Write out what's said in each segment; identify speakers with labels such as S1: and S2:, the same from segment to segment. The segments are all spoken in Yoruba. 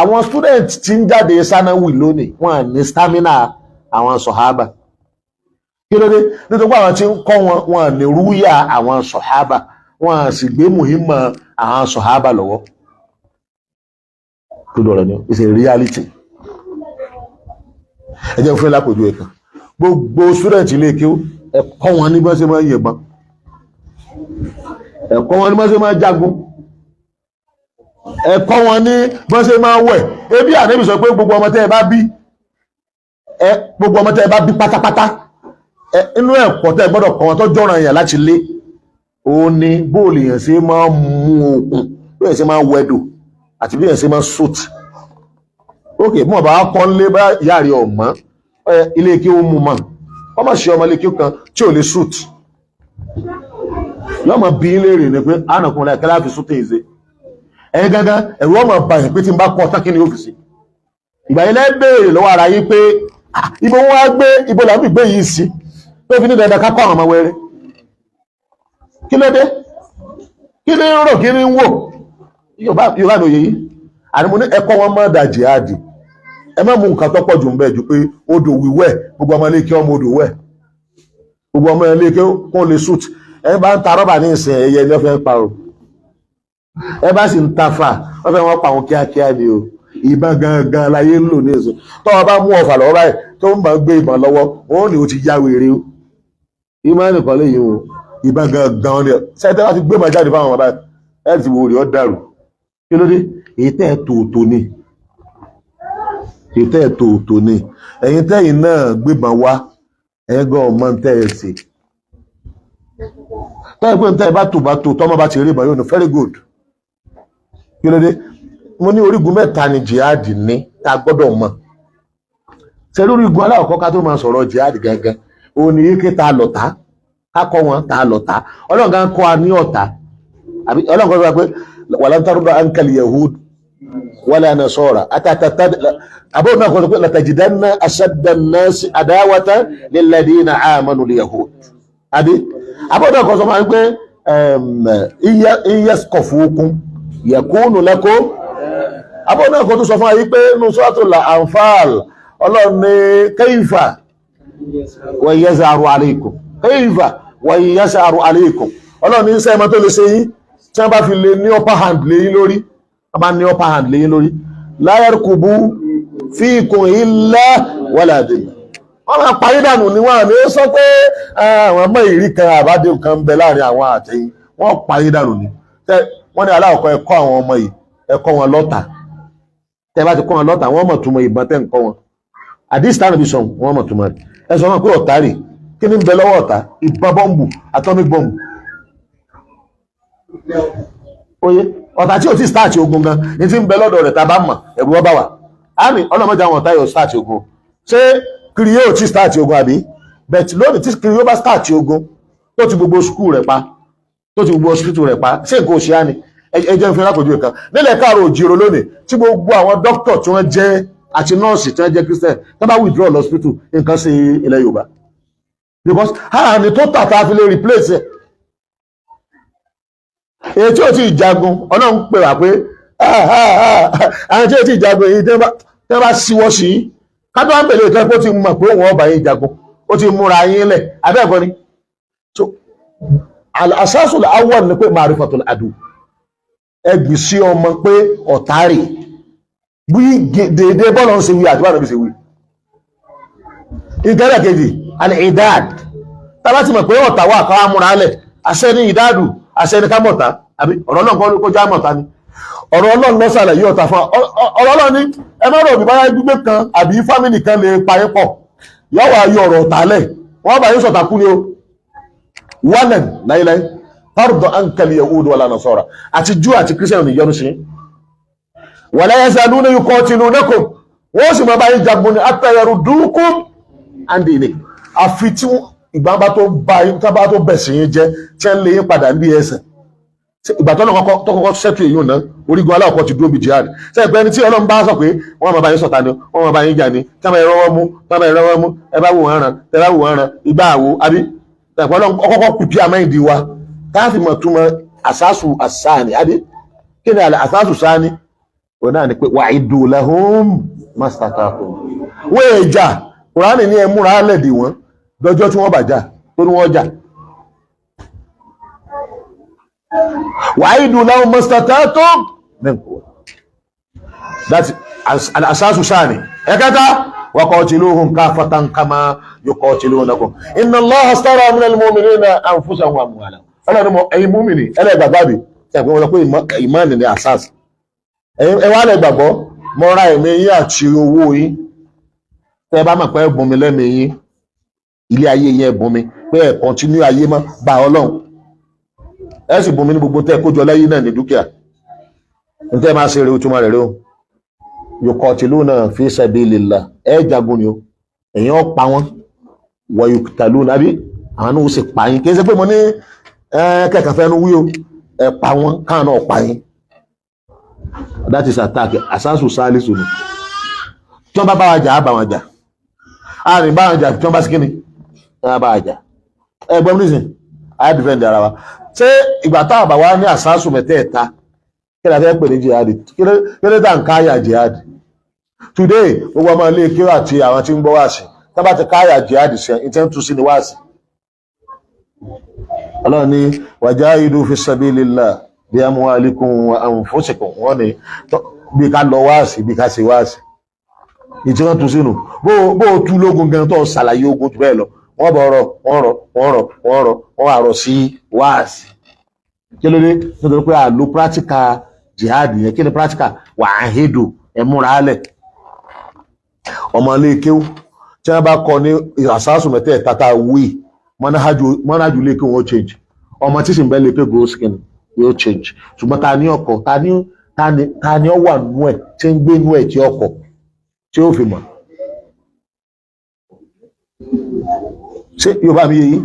S1: àwọn student tí ń jáde sanawi lónìí wọn ní stamina àwọn sọ̀hábà kí ló dé nítorí àwọn tí ń kọ́ wọn ní rúyà àwọn sọ̀hábà wọn sì gbé muhimma àwọn sọ̀hábà lọ́wọ́ tó dọ̀rọ̀ ni it's a reality. ẹ jẹ́ fún lápòjú ẹ̀kan gbogbo student ilé kí ẹ̀kọ́ wọn ní bọ́n ṣe máa yẹ̀bọn ẹ̀kọ́ wọn ní bọ́n ṣe máa jagun ẹ̀kọ́ wọn ní bọ́n ṣe máa wẹ̀ ebi Ànábì sọ pé gbogbo ọmọ tẹ́ ẹ bá bí pátápátá inú ẹ̀kọ́ tẹ́ gbọ́dọ̀ kọ́ wọn tó jọ́ràn yẹn láti lé òun ni bóòlù yẹn ṣe máa mú okùn bí yẹn ṣe máa wẹ̀dò àti bí yẹn ṣe máa sùt ok bí wọn bá kọ́ ń lé bá ìyá rẹ̀ ọ̀mọ́ ilé kí ó mú mọ́ wọ́n máa ṣe ọmọ ilé kí ó kan tí ò lè sùt yọ́ mọ̀ bí léèrè ni pé ànàkùnrin ẹ̀kẹ́ láti sùt èzè ẹ̀yìn gangan ẹ̀rù ọmọ bàyẹ̀ pé tí n bá kọ́ tán kí ni ọ́fíìsì ìgbà yẹn lẹ́bẹ̀rẹ̀ lọ́wọ́ ara yín pé ibo wọn á gbé ibo làwọn ìgbé yìí sí pé fi ní dandan ká kọ́ àwọn ọmọ wẹrẹ kí ló dé kí ni ń rò kí ni ń wò Yorùbá ní òye yìí àní mo ní ẹ̀kọ́ wọn mọ́ da jihadi ẹ má mú nǹkan tó pọ̀ jù ń bẹ́ẹ̀ ju pé odò wíwẹ̀ gbogbo ọmọ ilé kí ọmọ odò wẹ̀ gbogbo ọmọ ilé kí wọ́n lè sùt ẹ bá ń ta rọ́bà ní ìsìn ẹyẹ ní ọ̀fẹ́ pa o ẹ bá sì ń ta fà wọ́n fẹ́ wọ́n pa àwọn kíákíá ni o ìbọn gangan láyé ń lò ní ìsìn tó wọn bá mú ọ̀fà lọ́wọ́ báyìí tó ń bá gbé ìbọn lọ́wọ́ wọn ò ní o ti ya wèrè o ìmọ̀ nìkan léyìn o ìbọn gangan ni sẹ́tẹ́ wá ti gbé ìbọn jáde fáwọn ọmọ báyìí ẹ ti wò rí ọ dàrú kí ló dé èyí tẹ́ ẹ̀ tòótọ́ ni èyí tẹ́ ẹ̀ tòótọ́ ni ẹ̀yin tẹ́yìn náà gbébọn wá ẹ̀yin gan ọmọ tẹ́ ẹ̀ sí tọ́yìn pé tẹ́ ẹ bá tó tọ́mọ bá ti rí ìbọn yóò ní very good kí ló dé mo ní orígun mẹ́ta ni jihad ní tá a gbọ́dọ̀ mọ̀ ṣẹ́rí orígun aláwọ̀kọ́ ká tó máa sọ̀rọ̀ jihad gangan òun ni yíké tá a lọ̀tá ká kọ́ wọn tá a lọ̀tá ọlọ́run gan kọ́ a ní ọ̀tá àbí ọlọ́run kan sọ pé walan tarda anka al-yahud wala nasara àbọ̀ náà kọ́ sọ pé latajidanna ashadda an-nasi adawatan lilladhina amanu al-yahud àbí àbọ̀ náà kọ́ sọ máa ń pé in yaskafukum yakunu lakum àbọ̀ náà kọ́ tó sọ fún ayé pé nù suratul Anfal ọlọ́run ní kayfa wa yaz'aru alaykum kayfa wa yaz'aru alaykum ọlọ́run ní sẹ́yìn tó lè ṣe yín tí wọ́n bá fi lè ní upper hand léyìn lórí wọ́n bá ní upper hand léyìn lórí la yarkubu fikum illa wala dhimma wọ́n máa parí dànù ní wọ́n àmì sọ pé àwọn ọmọ ìrí kan àbádé kan ń bẹ láàrin àwọn àtẹ̀yìn wọ́n parí dànù ní wọ́n ní aláwọ̀kọ́ ẹ̀kọ́ àwọn ọmọ yìí ẹ̀kọ́ wọn lọ́tà tẹ́ bá ti kọ́ wọn lọ́tà wọ́n mọ̀ túmọ̀ ìbọn tẹ́ ń kọ́ wọn àdìsítánù bí sọ wọ́n mọ̀ túmọ̀ ẹ sọ wọn pé ọ̀tá rè kí ni ń bẹ lọ́wọ́ ọ̀tá ìbọn bọ́ǹbù atomic bomb oye ọ̀tá tí ò ti start ogun gan ní ti ń bẹ lọ́dọ̀ rẹ̀ tá a bá mọ̀ ẹ̀rù ọba wà àmì ọlọ́mọdé àwọn ọ̀tá yóò start ogun ṣé kiri yóò ti start ogun àbí bẹ̀tì lónìí tí kiri yóò bá start ogun tó ti gbogbo skul rẹ̀ pa tó ti gbogbo hospital rẹ̀ pa ṣé nǹkan òṣìṣẹ́ ni ẹ jẹ́ fi lápòjú ìkan nílẹ̀ káàrọ̀ òjìrò lónìí tí gbogbo àwọn dókítà tí wọ́n jẹ́ àti nọ́ọ̀sì tí wọ́n jẹ́ Christian tó bá withdraw lọ hospital nǹkan sí ilẹ̀ Yorùbá because àní tó tàtà fi lè replace ẹ̀ èyí tí ó ti jagun Ọlọ́run pè wá pé àwọn tí ó ti jagun èyí tí wọ́n bá síwọ́ sí kátó wá ń bèèrè ìtọ́ pé ó ti mọ̀ pé òun ọba yìí jagun ó ti múra yín lẹ̀ abẹ́ẹ̀kọ́ ni so al-asasul awwal ni pé ma'rifatul adu ẹgbì sí ọmọ pé ọ̀tárì bí dédé bọ́ọ̀lù ń ṣe wí àti báwọn ṣe wí ìtẹ́lẹ̀ kejì al-idad tàbá ti mọ̀ pé ọ̀tá wà káwà múra lẹ̀ àṣẹ ní ìdádù àṣẹ ní kámọ̀tá àbí ọ̀rọ̀ náà kọ́ já mọ̀tá ni ọ̀rọ̀ Ọlọ́run lọ́sàlẹ̀ yí ọ̀tá fún ọ̀rọ̀ Ọlọ́run ní ẹ má rò bí báyá gbígbé kan àbí fámìlì kan lè parí pọ̀ yọ́wà yọ ọ̀rọ̀ ọ̀tá lẹ̀ wọ́n bá yín sọ̀tà kú ni ó wọ́n láíláí tarda anka al-yahud wala nasara àti Júù àti Christian ní yọ́nú sí wala yazaluna yuqatilunakum wọ́n sì máa bá yín jagun ní hatta yaruddukum an dinikum àfi tí ìgbà bá tó bẹ̀ sí yín jẹ́ tí ń lè yín padà ní ẹsẹ̀ ìgbà tó kọ́kọ́ sẹ́tù èyí náà orígun aláwọ̀kọ́ ti dúró bí jihad sẹ́yìn pé ẹni tí Ọlọ́run bá sọ pé wọ́n máa bá yín sọ̀tà ni wọ́n máa bá yín jà ní tẹ́mà ìrọwọ́ mú ẹ bá wò wọ́n ràn ìgbà àwò àbí Ọlọ́run ọkọ́kọ́ pìpì àmáìdí wa káàfin mọ̀ túmọ̀ àsásù àsáàni àbí kí ni àsásù sáàni òun náà ni pé wa'idu lahum mastata'tu wọ́n èjà Kùránì ní ẹ múra lẹ̀dì wọn lọ́jọ́ tí wọ́n bàjá tó ní wọ́n jà wa'idu lahum mastata'tu that's al-asasu shani ẹ̀kẹta wa qatiluhum kaffatan kama yuqatilunakum inna Allaha astara minal mu'minina anfusahum wa amwalahum ọlọ́run mọ ẹ̀yin múmìnì ẹlẹ́gbàgbàbì ẹ̀pẹ́ wọn lọ pé ìmánì ni asas ẹwà lẹ́gbàgbọ́ mọ́ ra ẹ̀mí yín àti owó yín tẹ́ bá mọ̀ pé ẹ̀bùn mi lẹ́mí yín ilé ayé yẹn ẹ̀bùn mi pé ẹ̀ kọ́ntínú ayé mọ́ bá ọlọ́run ẹ̀ sì bùn mi ní gbogbo tẹ́ kójọ lẹ́yìn náà ní dúkìá ní tẹ́ máa ṣe rèé o túmọ̀ rẹ̀ rèé o yuqatiluna fi sabilillah ẹ̀ jagun ni o èyàn ó pa wọ́n wa yuqtaluna àbí àwọn náà ó sì pa yín kì í ṣe pé mo ní kẹ́kàn fẹ́nu wí o ẹ pa wọ́n káà náà pa yín that is attack asasu salisu ni tí wọ́n bá wa jà á bá wọn jà á rìn bá wọn jà tí wọ́n bá sí kíni ẹ bá wa jà ẹ gbọ́n nísìn á defend ara wa ṣé ìgbà táwọn bá wa ní asasu mẹ́tẹ̀ẹ̀ta kí la fẹ́ pè ní jihad kí ló dá ń káyà jihad today gbogbo ọmọ ilé kí àti àwọn tí ń gbọ́ wáàsí tí wọ́n bá ti káyà jihad sí ẹ̀ ń tẹ́ ń tú sí ni wáàsí Allah ni wajahidu fi sabilillah bi amwalikum wa anfusikum wọ́n ni bí ká lọ wáàsí bí ká ṣe wáàsí ìtí wọ́n tún sínú bó tú lógun gan tó ṣàlàyé ogun jù bẹ́ẹ̀ lọ wọ́n bọ̀ wọ́n àrọ̀ sí wáàsí kí ló dé nítorí pé àlò practical jihad yẹn kí ni practical wàhídù ẹ̀múra alẹ̀ ọmọ ilé kéwú tí wọ́n bá kọ ní àsásùn mẹ́tẹ̀ẹ̀ta tá a wí mọ́nájú lè kí wọ́n change ọmọ tí sì ń bẹ́ lè pé go skin yóò change ṣùgbọ́n ta ní ọkọ̀ ta ní ọ wà nú ẹ̀ tí ń gbé nú ẹ̀ tí ọkọ̀ tí ó fi mọ̀ ṣé yóò bá mi yé yí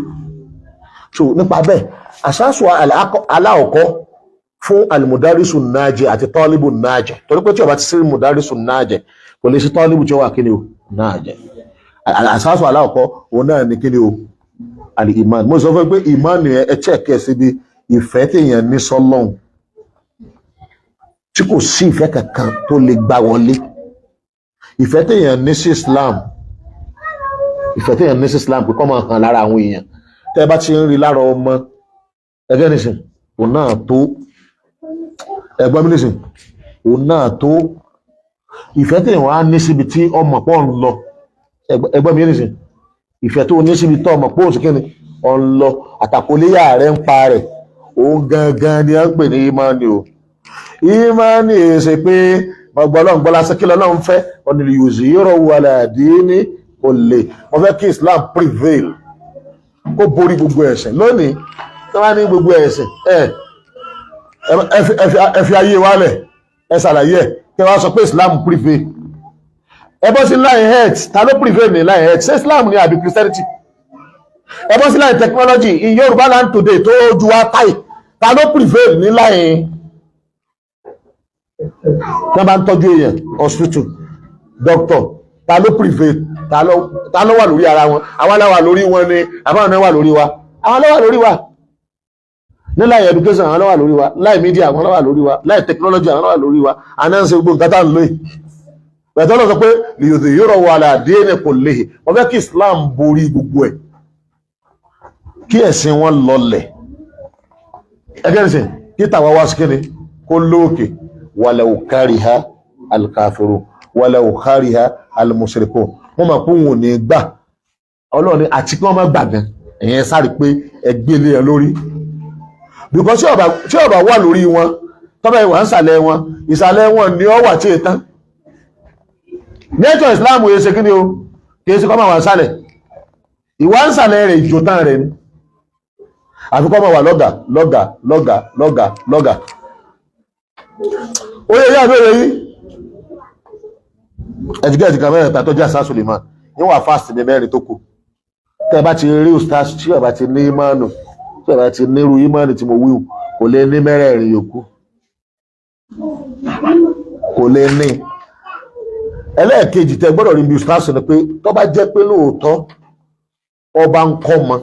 S1: so nípa bẹ́ẹ̀ àṣàṣù aláọ̀kọ́ fún alìmùdárísù náàjẹ àti tọ́líbù náàjẹ torí pé tí ó bá ti sí mùdárísù náàjẹ kò lè sí tọ́líbù tí ó wà kí ni o náàjẹ àṣàṣù aláọ̀kọ́ òun náà ní kí ni o alìmán mo sọ fún pé ìmánì ẹ chẹ́ẹ̀kẹ́ síbi ìfẹ́ téèyàn ní sọ́lọ́hun tí kò sí ìfẹ́ kankan tó lè gbà wọlé ìfẹ́ téèyàn ní sí Islam ìfẹ́ téèyàn ní sí Islam pé kọ́ máa hàn lára àwọn èèyàn tẹ́ bá ti ń rí lára ọmọ ẹgbẹ́ nìsín òun náà tó ẹgbẹ́ mi nìsín òun náà tó ìfẹ́ téèyàn wá ní síbi tí ọmọ pọ̀ ń lọ ẹgbẹ́ mi nìsín ìfẹ́ tó ní síbi tó ọmọ pọ̀ sí kíni ọ̀ ń lọ àtàkóléyà rẹ̀ ń pa rẹ̀ òun gangan ni a ń pè ní ìmánì o ìmánì ṣe pé ọgbọ́n lásán kí lọ́lọ́run fẹ́ ọ̀nà ìyòsí yọ̀rọ̀ wà láàdí ní olè wọ́n fẹ́ kí Islam prevail kó borí gbogbo ẹ̀ṣẹ̀ lónìí tí wọ́n ní gbogbo ẹ̀ṣẹ̀ ẹ fi ayé wálẹ̀ ẹ ṣàlàyé ẹ̀ kí wọ́n sọ pé Islam prevail ẹ bọ́ sí line health ta ló prevail ní line health ṣé Islam ní àbí Christianity ẹ bọ́ sí line technology in Yorùbá land today tó ju wá táì ta ló prevail ní line tí wọ́n bá ń tọ́jú èèyàn hospital doctor ta ló prevail ta ló wà lórí ara wọn àwọn aláwà lórí wọn ni àbáwọn náà wà lórí wa àwọn aláwà lórí wa ní láì education àwọn aláwà lórí wa láì media àwọn aláwà lórí wa láì technology àwọn aláwà lórí wa anáǹsẹ gbogbo nǹkan tá ń lóye bẹ̀tọ́ lọ sọ pé lèyòdè yóò wà láàdé ní kò léhe wọ́n fẹ́ kí Islam borí gbogbo ẹ̀ kí ẹ̀sìn wọn lọlẹ̀ ẹgbẹ́ nìsín kí tàwa wá sí kíni kó lóòkè walau kariha al-kafirun walau kariha al-mushrikun wọ́n máa kún wọn ní gbà Ọlọ́run ní àti kí wọ́n má gbàgbẹ́ ẹ̀yẹn sáré pé ẹgbẹ́ ilé ẹ lórí because tí ọba wà lórí wọn tọ́bẹ̀ ìwà ń sàlẹ̀ wọn ìsàlẹ̀ wọn ni ọ wà tí è tán nature Islam yẹ ṣe kí ni o kìí sí kọ́ máa wà ń sàlẹ̀ ìwà ń sàlẹ̀ rẹ̀ ìjò tán rẹ̀ ni àfi kọ́ máa wà lọ́gà lọ́gà lọ́gà lọ́gà lọ́gà ó yẹ yá bẹ́ẹ̀ yìí ẹ̀jìgẹ́jì kan mẹ́rin tàtọ́ jẹ́ àṣà Suleiman ní wà fast ní mẹ́rin tó kù tẹ́ bá ti rí ustaz tí ọba ti ní ìmánu tí ọba ti nírú ìmánu tí mo wíwù kò lè ní mẹ́rẹ̀ẹ̀rin yòókù kò lè ní ẹlẹ́ẹ̀kejì tẹ́ gbọ́dọ̀ rí bí ustaz ni pé tó bá jẹ́ pé lóòótọ́ ọba ń kọ́ mọ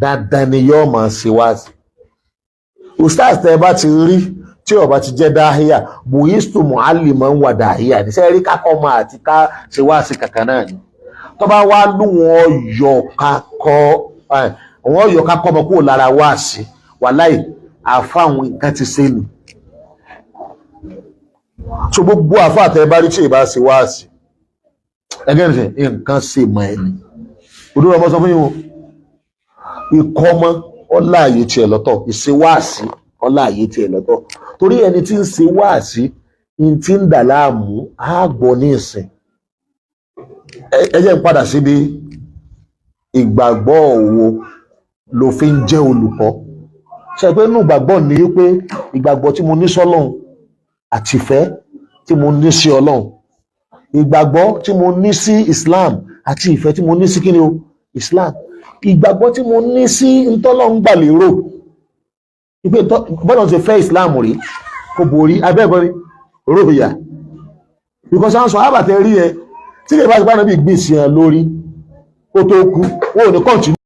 S1: dandan ni yóò máa ṣe wá sí ustaz tẹ́ bá ti rí tí ó bá ti jẹ́ dáhíyà buyistu mu'alliman wa dáhíyà ní sẹ́rí kákọ́ máa àti ká ṣe wá sí kankan náà ni tó bá wá lù wọ́n yọ kakọ́ ọmọ kúrò lára wá sí wàláì àfáwọn nǹkan ti ṣe nù so gbogbo àfáà tẹ́ bá rí tí ìbá ṣe wá sí ẹgẹ́ nǹkan ṣe mọ́ ẹni òdúrà ọmọ sọ fún yín ikọ́ mọ́ ọlá àyè tiẹ̀ lọ́tọ̀ ìṣe wáàsí ọlá àyè tiẹ̀ lọ́tọ̀ torí ẹni tí ń ṣe wáàsí ní tí ń dà láàmú àgbọ̀ ní ìsìn ẹ jẹ́ n padà síbi ìgbàgbọ́ òwò ló fi ń jẹ́ olùkọ́ ṣe pé inú ìgbàgbọ́ ní pé ìgbàgbọ́ tí mo ní sọ́lọ́run àti ìfẹ́ tí mo ní sí ọlọ́run ìgbàgbọ́ tí mo ní sí Islam àti ìfẹ́ tí mo ní sí kíni o Islam ìgbàgbọ́ tí mo ní sí ntọ́lọ́run gbà lérò ìpè bọ́lá ti fẹ́ Islam rí kò borí abẹ́ẹ̀kọ́ rí róòyà because àwọn sọ àbàtẹ rí ẹ tí lè bá ti bá náà bí gbèsè ẹ lórí ó tó kú wọn ò ní kọ́ńtínú.